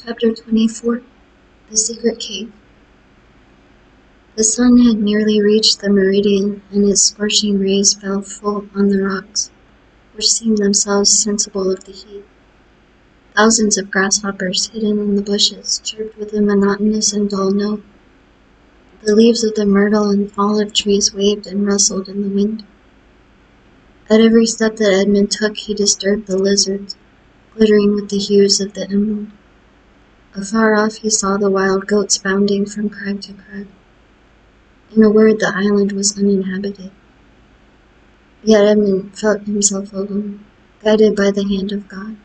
Chapter 24. The Secret Cave. The sun had nearly reached the meridian, and its scorching rays fell full on the rocks, which seemed themselves sensible of the heat. Thousands of grasshoppers, hidden in the bushes, chirped with a monotonous and dull note. The leaves of the myrtle and olive trees waved and rustled in the wind. At every step that Edmund took, he disturbed the lizards, glittering with the hues of the emerald. Afar off he saw the wild goats bounding from crag to crag. In a word, the island was uninhabited. Yet Edmund felt himself alone, guided by the hand of God.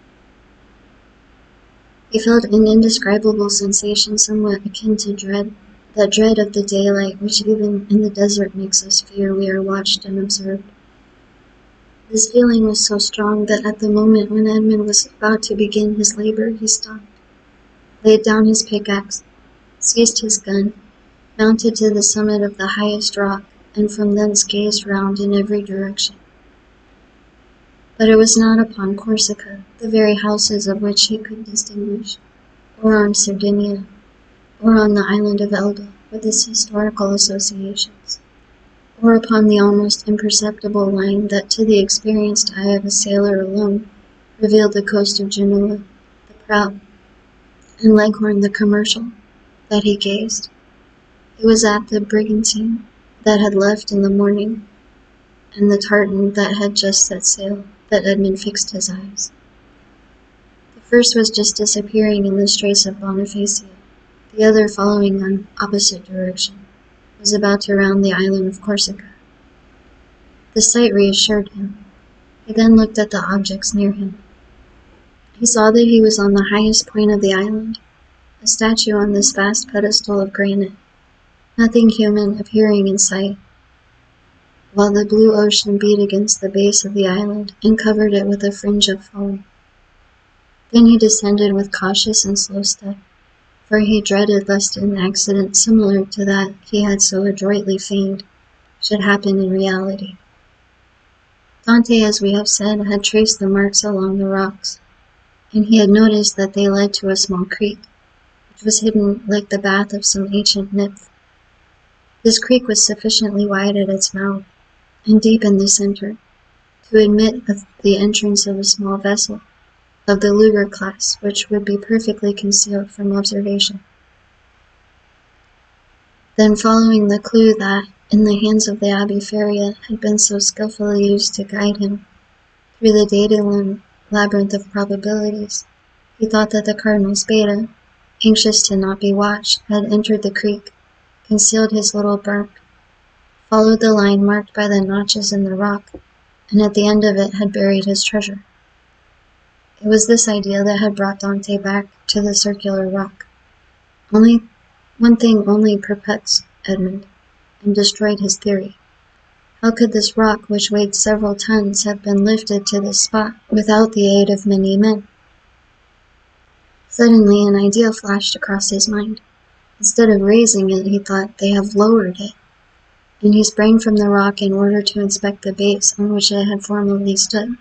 He felt an indescribable sensation somewhat akin to dread, that dread of the daylight which even in the desert makes us fear we are watched and observed. This feeling was so strong that at the moment when Edmund was about to begin his labor, he stopped, laid down his pickaxe, seized his gun, mounted to the summit of the highest rock, and from thence gazed round in every direction. But it was not upon Corsica, the very houses of which he could distinguish, or on Sardinia, or on the island of Elba, with its historical associations, or upon the almost imperceptible line that to the experienced eye of a sailor alone revealed the coast of Genoa, the proud, and Leghorn the commercial, that he gazed. It was at the brigantine that had left in the morning, and the tartan that had just set sail, that Edmund fixed his eyes. The first was just disappearing in the Straits of Bonifacio, the other, following an opposite direction, was about to round the island of Corsica. The sight reassured him. He then looked at the objects near him. He saw that he was on the highest point of the island, a statue on this vast pedestal of granite, nothing human appearing in sight, while the blue ocean beat against the base of the island and covered it with a fringe of foam. Then he descended with cautious and slow step, for he dreaded lest an accident similar to that he had so adroitly feigned should happen in reality. Dante, as we have said, had traced the marks along the rocks, and he had noticed that they led to a small creek, which was hidden like the bath of some ancient nymph. This creek was sufficiently wide at its mouth, and deep in the center, to admit of the entrance of a small vessel, of the lugger class, which would be perfectly concealed from observation. Then, following the clue that, in the hands of the Abbé Faria, had been so skillfully used to guide him through the Daedalian labyrinth of probabilities, he thought that the Cardinal's beta, anxious to not be watched, had entered the creek, concealed his little bark, followed the line marked by the notches in the rock, and at the end of it had buried his treasure. It was this idea that had brought Dante back to the circular rock. One thing only perplexed Edmund, and destroyed his theory. How could this rock, which weighed several tons, have been lifted to this spot without the aid of many men? Suddenly an idea flashed across his mind. Instead of raising it, he thought, they have lowered it, and he sprang from the rock in order to inspect the base on which it had formerly stood.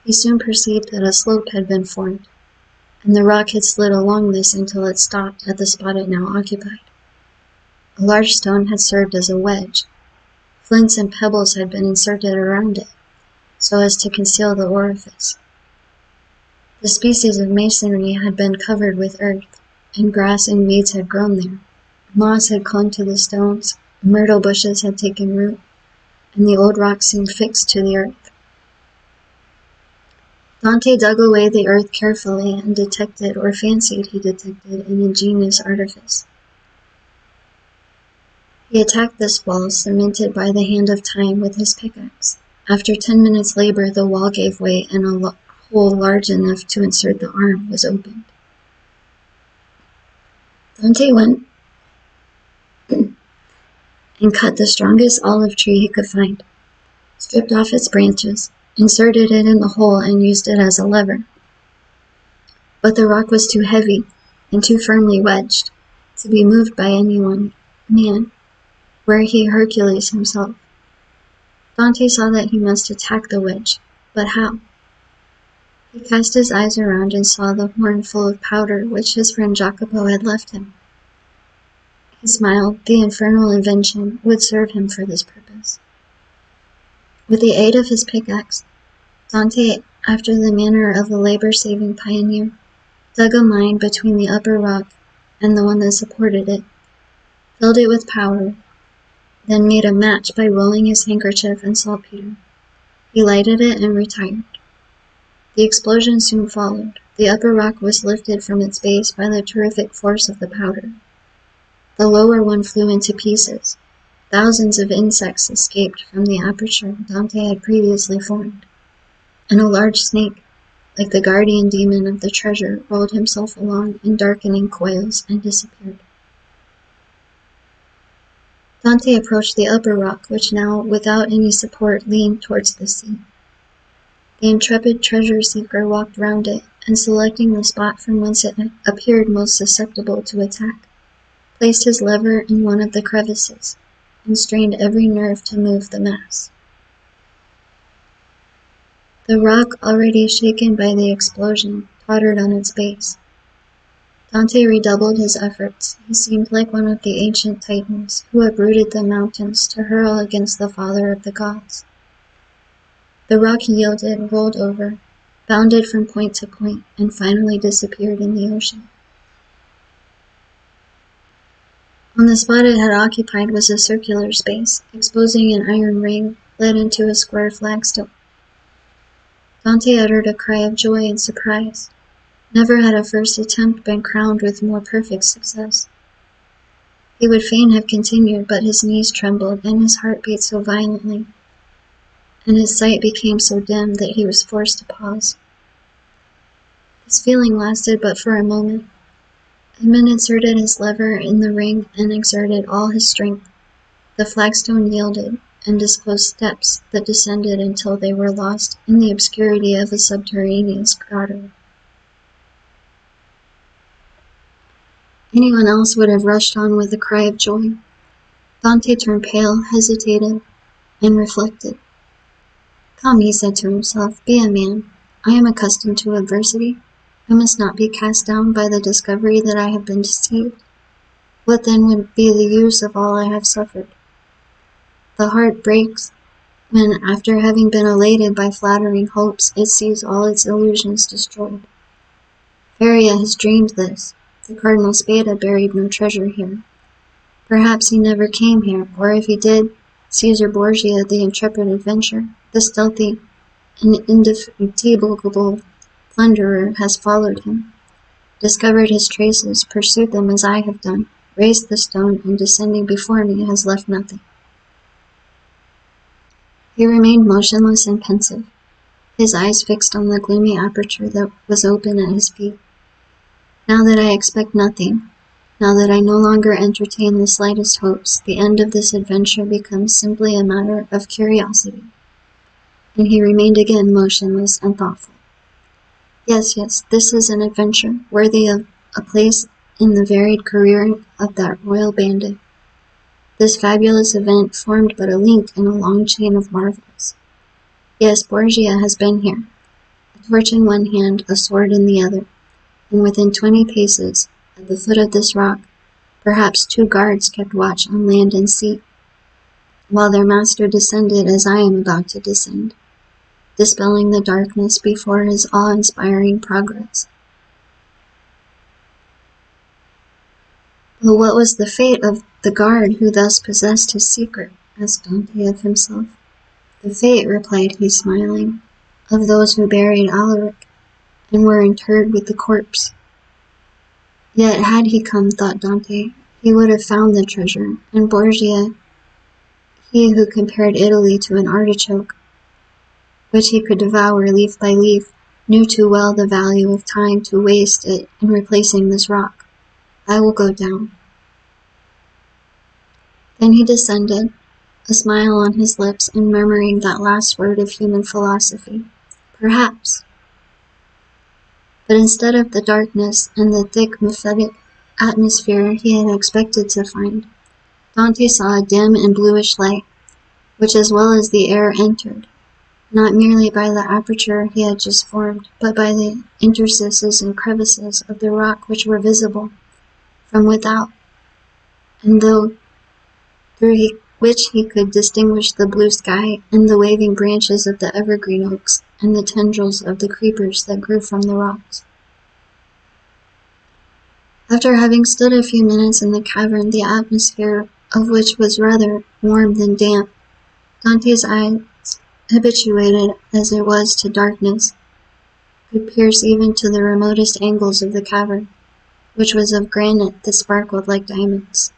He soon perceived that a slope had been formed, and the rock had slid along this until it stopped at the spot it now occupied. A large stone had served as a wedge. Flints and pebbles had been inserted around it, so as to conceal the orifice. The species of masonry had been covered with earth, and grass and weeds had grown there. Moss had clung to the stones, myrtle bushes had taken root, and the old rock seemed fixed to the earth. Dante dug away the earth carefully and detected, or fancied he detected, an ingenious artifice. He attacked this wall, cemented by the hand of time, with his pickaxe. After 10 minutes' labor, the wall gave way, and a hole large enough to insert the arm was opened. Dante went and cut the strongest olive tree he could find, stripped off its branches, inserted it in the hole, and used it as a lever. But the rock was too heavy and too firmly wedged to be moved by any one man, were he Hercules himself. Dante saw that he must attack the wedge, but how? He cast his eyes around and saw the horn full of powder which his friend Jacopo had left him. He smiled. The infernal invention would serve him for this purpose. With the aid of his pickaxe, Dante, after the manner of a labor-saving pioneer, dug a mine between the upper rock and the one that supported it, filled it with powder, then made a match by rolling his handkerchief in saltpeter. He lighted it and retired. The explosion soon followed. The upper rock was lifted from its base by the terrific force of the powder. The lower one flew into pieces. Thousands of insects escaped from the aperture Dante had previously formed, and a large snake, like the guardian demon of the treasure, rolled himself along in darkening coils and disappeared. Dante approached the upper rock, which now, without any support, leaned towards the sea. The intrepid treasure-seeker walked round it, and selecting the spot from whence it appeared most susceptible to attack, placed his lever in one of the crevices, and strained every nerve to move the mass. The rock, already shaken by the explosion, tottered on its base. Dante redoubled his efforts. He seemed like one of the ancient titans who uprooted the mountains to hurl against the father of the gods. The rock yielded, rolled over, bounded from point to point, and finally disappeared in the ocean. On the spot it had occupied was a circular space, exposing an iron ring led into a square flagstone. Dante uttered a cry of joy and surprise. Never had a first attempt been crowned with more perfect success. He would fain have continued, but his knees trembled and his heart beat so violently, and his sight became so dim that he was forced to pause. This feeling lasted but for a moment. Edmund inserted his lever in the ring and exerted all his strength. The flagstone yielded and disclosed steps that descended until they were lost in the obscurity of a subterraneous grotto. Anyone else would have rushed on with a cry of joy. Dante turned pale, hesitated, and reflected. "Come," he said to himself, "be a man. I am accustomed to adversity. I must not be cast down by the discovery that I have been deceived. What then would be the use of all I have suffered? The heart breaks when, after having been elated by flattering hopes, it sees all its illusions destroyed. Faria has dreamed this. The Cardinal Spada buried no treasure here. Perhaps he never came here, or if he did, Caesar Borgia, the intrepid adventurer, the stealthy and indefatigable plunderer, has followed him, discovered his traces, pursued them as I have done, raised the stone, and descending before me has left nothing." He remained motionless and pensive, his eyes fixed on the gloomy aperture that was open at his feet. "Now that I expect nothing, now that I no longer entertain the slightest hopes, the end of this adventure becomes simply a matter of curiosity." And he remained again motionless and thoughtful. Yes, this is an adventure worthy of a place in the varied career of that royal bandit. This fabulous event formed but a link in a long chain of marvels. Yes, Borgia has been here, a torch in one hand, a sword in the other, and within 20 paces, at the foot of this rock, perhaps 2 guards kept watch on land and sea, while their master descended as I am about to descend, dispelling the darkness before his awe-inspiring progress. But what was the fate of the guard who thus possessed his secret? Asked Dante of himself. "The fate," replied he, smiling, "of those who buried Alaric, and were interred with the corpse." Yet had he come, thought Dante, he would have found the treasure, and Borgia, he who compared Italy to an artichoke, which he could devour leaf by leaf, knew too well the value of time to waste it in replacing this rock. I will go down. Then he descended, a smile on his lips, and murmuring that last word of human philosophy, "Perhaps." But instead of the darkness and the thick, mephitic atmosphere he had expected to find, Dante saw a dim and bluish light, which as well as the air entered, not merely by the aperture he had just formed, but by the interstices and crevices of the rock which were visible from without, and through which he could distinguish the blue sky and the waving branches of the evergreen oaks and the tendrils of the creepers that grew from the rocks. After having stood a few minutes in the cavern, the atmosphere of which was rather warm than damp, Dante's eyes, habituated as it was to darkness, could pierce even to the remotest angles of the cavern, which was of granite that sparkled like diamonds.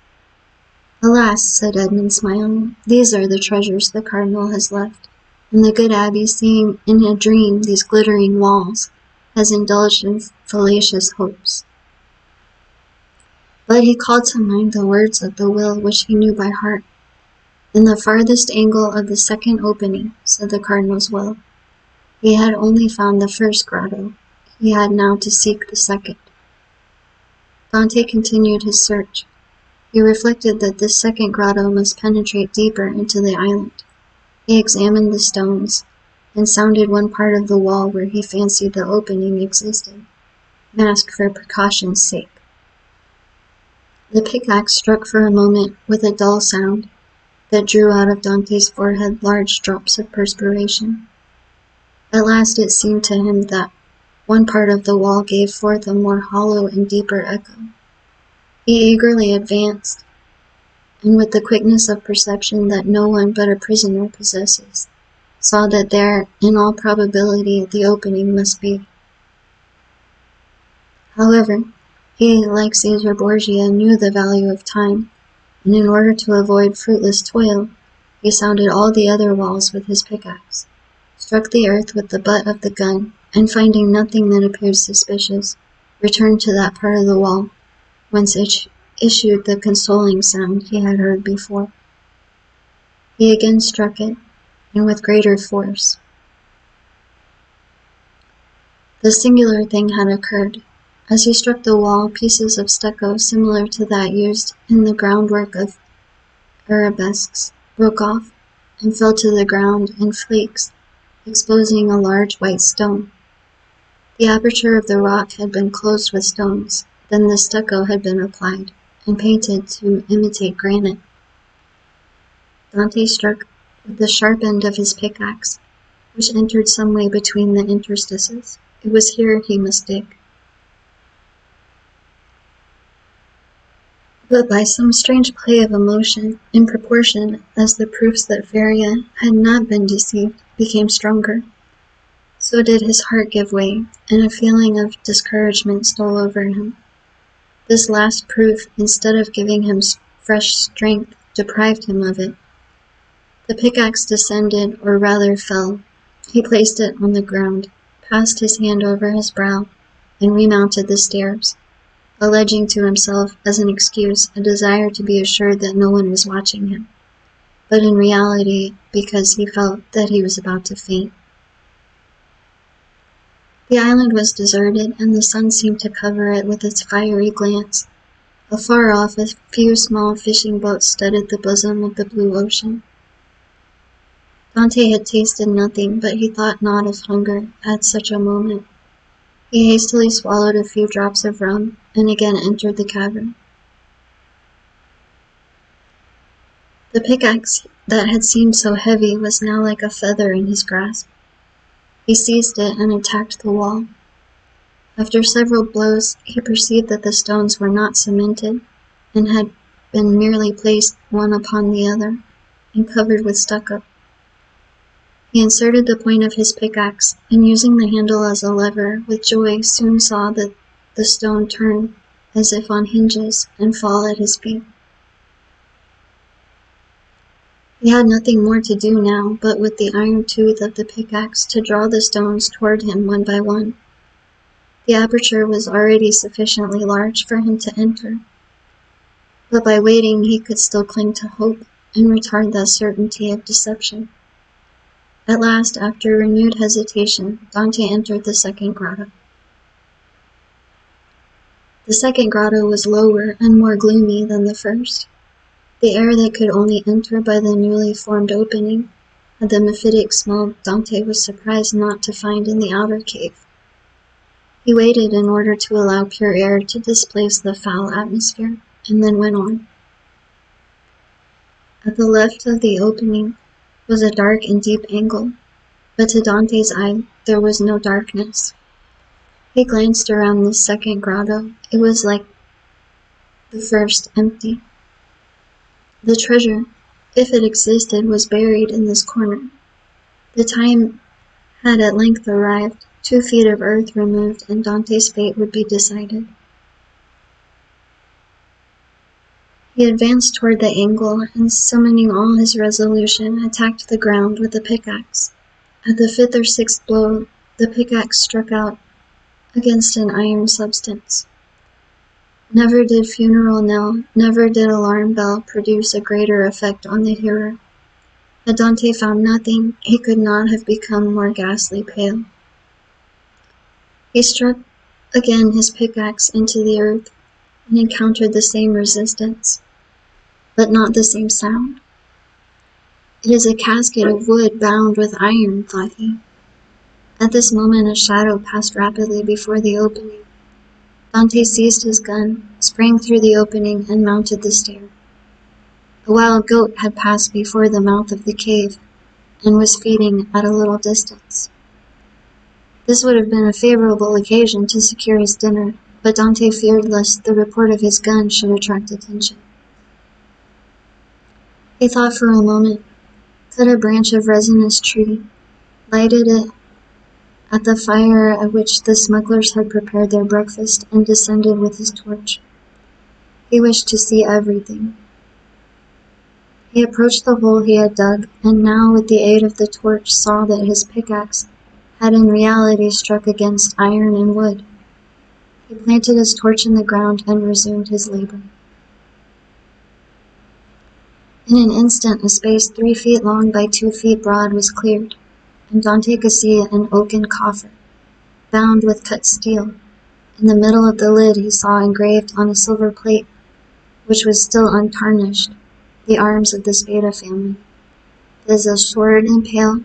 "Alas," said Edmund, smiling, "these are the treasures the cardinal has left, and the good abbé, seeing in a dream these glittering walls, has indulged in fallacious hopes." But he called to mind the words of the will which he knew by heart. "In the farthest angle of the second opening," said the cardinal's will. He had only found the first grotto. He had now to seek the second. Dante continued his search. He reflected that this second grotto must penetrate deeper into the island. He examined the stones, and sounded one part of the wall where he fancied the opening existed, masked for precaution's sake. The pickaxe struck for a moment with a dull sound that drew out of Dante's forehead large drops of perspiration. At last it seemed to him that one part of the wall gave forth a more hollow and deeper echo. He eagerly advanced, and with the quickness of perception that no one but a prisoner possesses, saw that there, in all probability, the opening must be. However, he, like Caesar Borgia, knew the value of time, and in order to avoid fruitless toil, he sounded all the other walls with his pickaxe, struck the earth with the butt of the gun, and finding nothing that appeared suspicious, returned to that part of the wall whence issued the consoling sound he had heard before. He again struck it, and with greater force. The singular thing had occurred. As he struck the wall, pieces of stucco similar to that used in the groundwork of arabesques broke off and fell to the ground in flakes, exposing a large white stone. The aperture of the rock had been closed with stones. Then the stucco had been applied and painted to imitate granite. Dante struck with the sharp end of his pickaxe, which entered some way between the interstices. It was here he must dig. But by some strange play of emotion, in proportion as the proofs that Feria had not been deceived became stronger, so did his heart give way, and a feeling of discouragement stole over him. This last proof, instead of giving him fresh strength, deprived him of it. The pickaxe descended, or rather fell. He placed it on the ground, passed his hand over his brow, and remounted the stairs, alleging to himself as an excuse a desire to be assured that no one was watching him, but in reality because he felt that he was about to faint. The island was deserted, and the sun seemed to cover it with its fiery glance. Afar off, a few small fishing boats studded the bosom of the blue ocean. Dante had tasted nothing, but he thought not of hunger at such a moment. He hastily swallowed a few drops of rum, and again entered the cavern. The pickaxe that had seemed so heavy was now like a feather in his grasp. He seized it and attacked the wall. After several blows, he perceived that the stones were not cemented, and had been merely placed one upon the other, and covered with stucco. He inserted the point of his pickaxe, and using the handle as a lever, with joy soon saw that the stone turn as if on hinges, and fall at his feet. He had nothing more to do now, but with the iron tooth of the pickaxe to draw the stones toward him one by one. The aperture was already sufficiently large for him to enter, but by waiting he could still cling to hope and retard the certainty of deception. At last, after renewed hesitation, Dante entered the second grotto. The second grotto was lower and more gloomy than the first. The air that could only enter by the newly formed opening At the mephitic smell Dante was surprised not to find in the outer cave. He waited in order to allow pure air to displace the foul atmosphere, and then went on. At the left of the opening was a dark and deep angle, but to Dante's eye there was no darkness. He glanced around the second grotto. It was like the first, empty. The treasure, if it existed, was buried in this corner. The time had at length arrived, 2 feet of earth removed, and Dante's fate would be decided. He advanced toward the angle, and summoning all his resolution, attacked the ground with a pickaxe. At the 5th or 6th blow, the pickaxe struck out against an iron substance. Never did funeral knell, never did alarm bell produce a greater effect on the hearer. Had Dante found nothing, he could not have become more ghastly pale. He struck again his pickaxe into the earth and encountered the same resistance, but not the same sound. It is a casket of wood bound with iron, thought he. At this moment a shadow passed rapidly before the opening. Dante seized his gun, sprang through the opening, and mounted the stair. A wild goat had passed before the mouth of the cave, and was feeding at a little distance. This would have been a favorable occasion to secure his dinner, but Dante feared lest the report of his gun should attract attention. He thought for a moment, cut a branch of resinous tree, lighted it at the fire at which the smugglers had prepared their breakfast, and descended with his torch. He wished to see everything. He approached the hole he had dug, and now with the aid of the torch saw that his pickaxe had in reality struck against iron and wood. He planted his torch in the ground and resumed his labor. In an instant, a space 3 feet long by 2 feet broad was cleared, and Dante could see an oaken coffer, bound with cut steel. In the middle of the lid he saw engraved on a silver plate, which was still untarnished, the arms of the Spada family. It is a sword impaled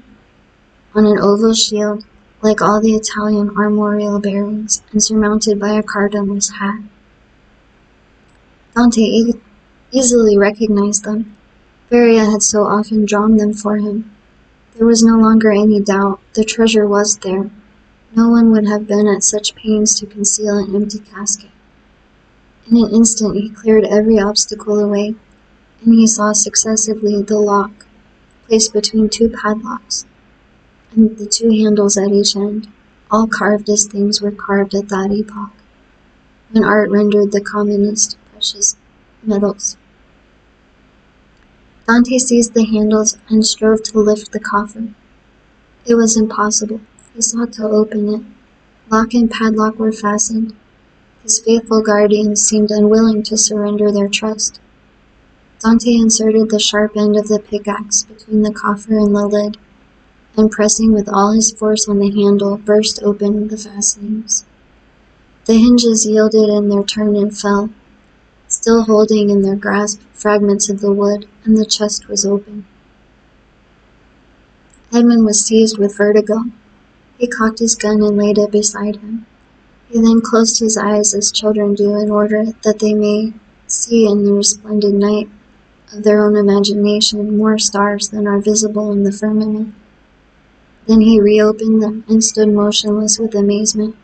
on an oval shield, like all the Italian armorial bearings, and surmounted by a cardinal's hat. Dante easily recognized them. Feria had so often drawn them for him. There was no longer any doubt. The treasure was there. No one would have been at such pains to conceal an empty casket. In an instant he cleared every obstacle away, and he saw successively the lock, placed between 2 padlocks, and the 2 handles at each end, all carved as things were carved at that epoch, when art rendered the commonest precious metals. Dante seized the handles and strove to lift the coffer. It was impossible. He sought to open it. Lock and padlock were fastened. His faithful guardians seemed unwilling to surrender their trust. Dante inserted the sharp end of the pickaxe between the coffer and the lid, and pressing with all his force on the handle, burst open the fastenings. The hinges yielded in their turn and fell, still holding in their grasp fragments of the wood, and the chest was open. Edmund was seized with vertigo. He cocked his gun and laid it beside him. He then closed his eyes as children do in order that they may see in the resplendent night of their own imagination more stars than are visible in the firmament. Then he reopened them and stood motionless with amazement.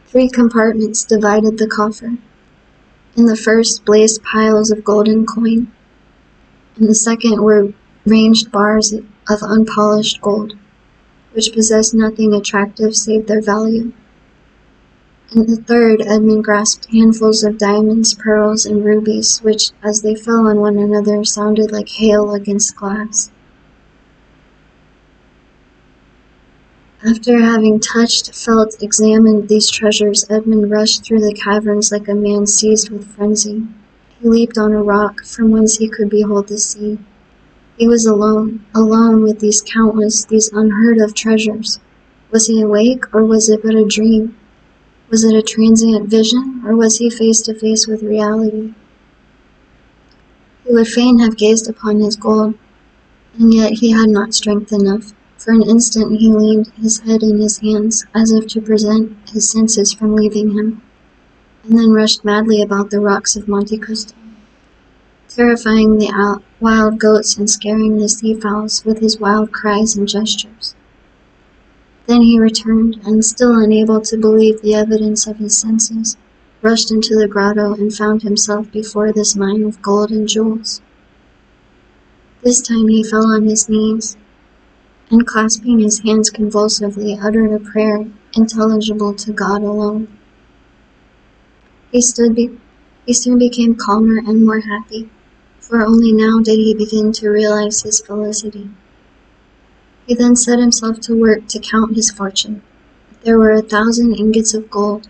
3 compartments divided the coffer. In the first blazed piles of golden coin. In the second were ranged bars of unpolished gold, which possessed nothing attractive save their value. In the third, Edmund grasped handfuls of diamonds, pearls, and rubies, which, as they fell on one another, sounded like hail against glass. After having touched, felt, examined these treasures, Edmund rushed through the caverns like a man seized with frenzy. He leaped on a rock, from whence he could behold the sea. He was alone with these countless, these unheard-of treasures. Was he awake, or was it but a dream? Was it a transient vision, or was he face to face with reality? He He would fain have gazed upon his gold, and yet he had not strength enough. For an instant he leaned his head in his hands, as if to prevent his senses from leaving him, and then rushed madly about the rocks of Monte Cristo, terrifying the wild goats and scaring the seafowls with his wild cries and gestures. Then he returned, and still unable to believe the evidence of his senses, rushed into the grotto and found himself before this mine of gold and jewels. This time he fell on his knees, and clasping his hands convulsively, uttered a prayer intelligible to God alone. He soon became calmer and more happy, for only now did he begin to realize his felicity. He then set himself to work to count his fortune. There were 1,000 ingots of gold,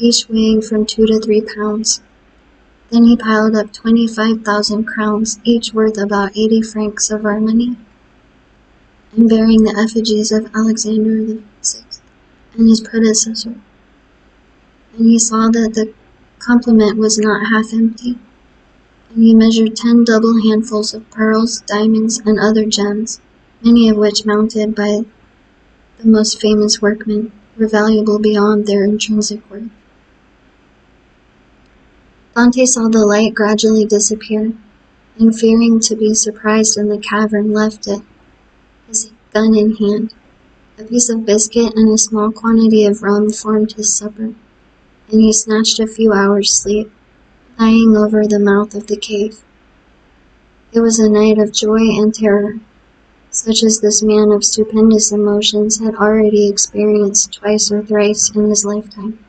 each weighing from 2 to 3 pounds. Then he piled up 25,000 crowns, each worth about 80 francs of our money, and bearing the effigies of Alexander VI and his predecessor. And he saw that the complement was not half empty, and he measured 10 double handfuls of pearls, diamonds, and other gems, many of which, mounted by the most famous workmen, were valuable beyond their intrinsic worth. Dante saw the light gradually disappear, and fearing to be surprised in the cavern, left it, his gun in hand. A piece of biscuit and a small quantity of rum formed his supper, and he snatched a few hours' sleep, lying over the mouth of the cave. It was a night of joy and terror, such as this man of stupendous emotions had already experienced twice or thrice in his lifetime.